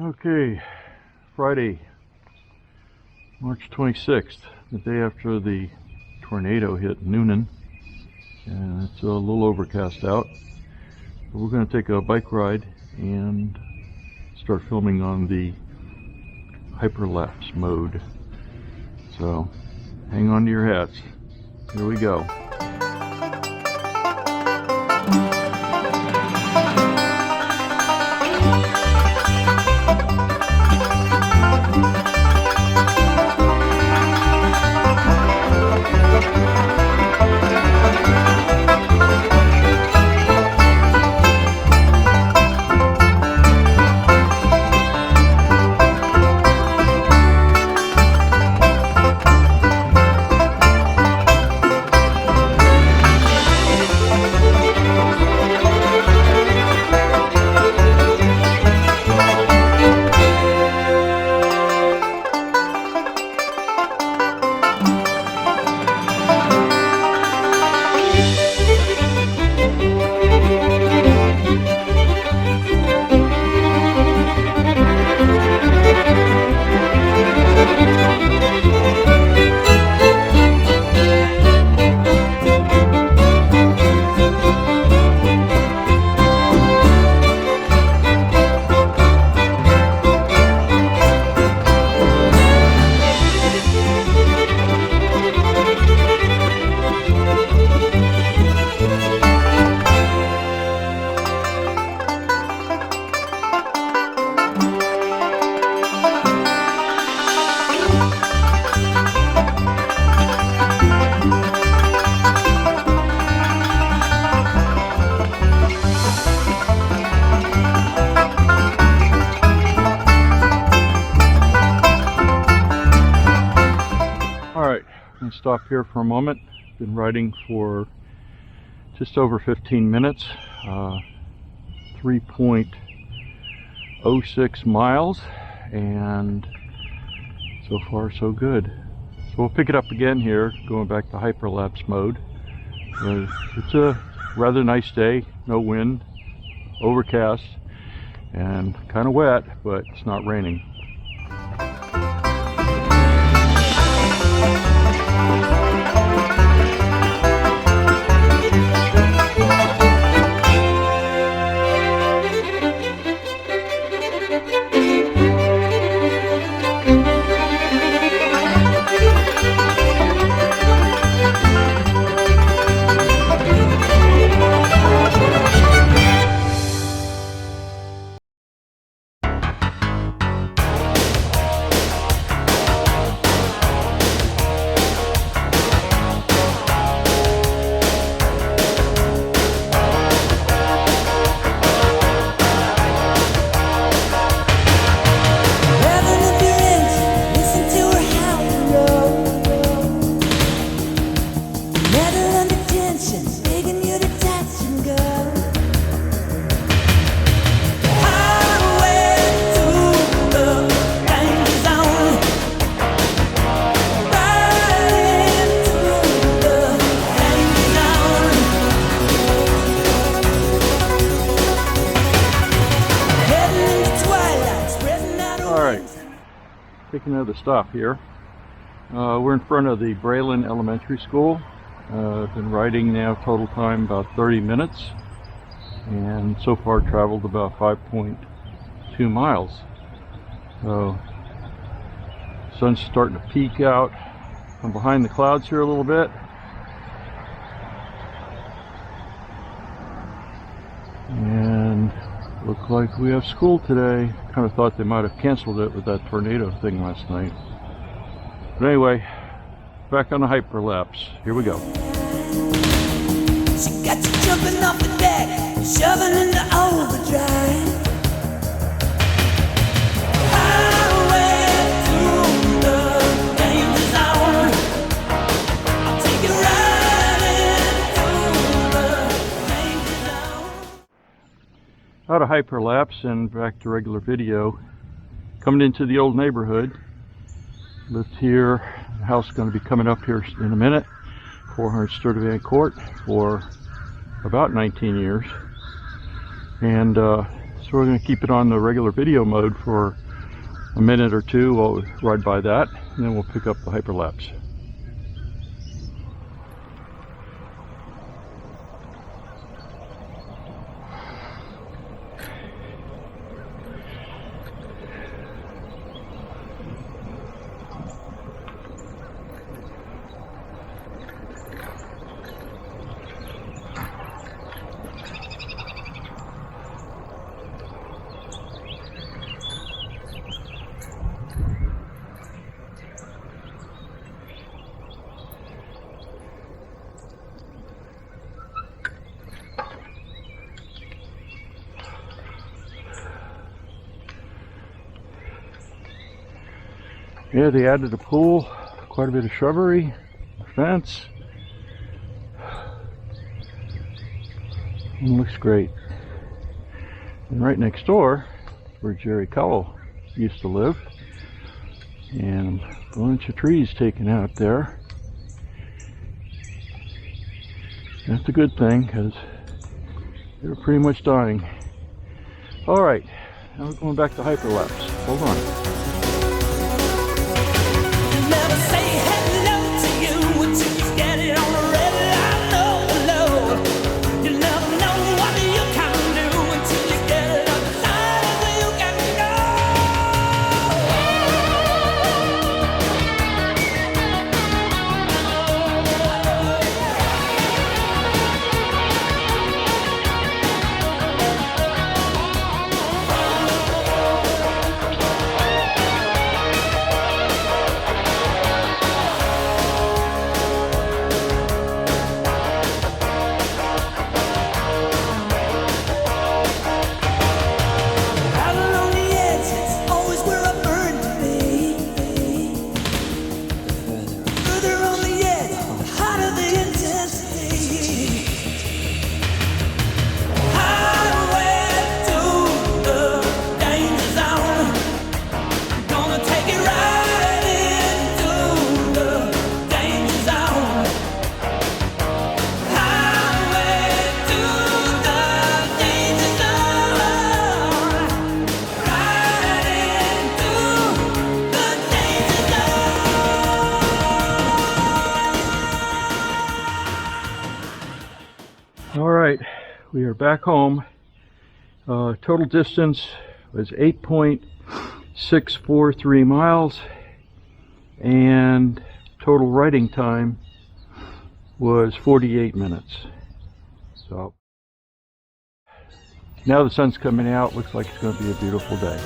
Okay, Friday, March 26th, the day after the tornado hit Newnan, and it's a little overcast out. But we're going to take a bike ride and start filming on the hyperlapse mode. So, hang on to your hats. Here we go. Stop here for a moment. Been riding for just over 15 minutes, 3.06 miles, and so far so good. So we'll pick it up again here, going back to hyperlapse mode. It's a rather nice day, no wind, overcast, and kind of wet, but it's not raining. Take another stop here. We're in front of the Braylon Elementary School. I've been riding now total time about 30 minutes, and so far traveled about 5.2 miles. So sun's starting to peek out from behind the clouds here a little bit. And look like we have school today. Kind of thought they might have canceled it with that tornado thing last night. But anyway, back on the hyperlapse. Here we go. She got you jumping off the deck, shoving into overdrive. Highway to the danger zone. I'll take you right into the danger zone. Out of hyperlapse and back to regular video. Coming into the old neighborhood. Lived here. The house is going to be coming up here in a minute. 400 Sturtevant Court for about 19 years. And So we're going to keep it on the regular video mode for a minute or two while we ride by that, and then we'll pick up the hyperlapse. Yeah, they added a pool, quite a bit of shrubbery, a fence. It looks great. And right next door, where Jerry Cowell used to live, and a bunch of trees taken out there. That's a good thing, because they were pretty much dying. Alright, now we're going back to hyperlapse. Hold on. Never say hello to you until you get it on the red line. No, no. You never know what you can do until you get it on the line. You can Alright, we are back home. Total distance was 8.643 miles, and total riding time was 48 minutes. So now the sun's coming out, looks like it's going to be a beautiful day.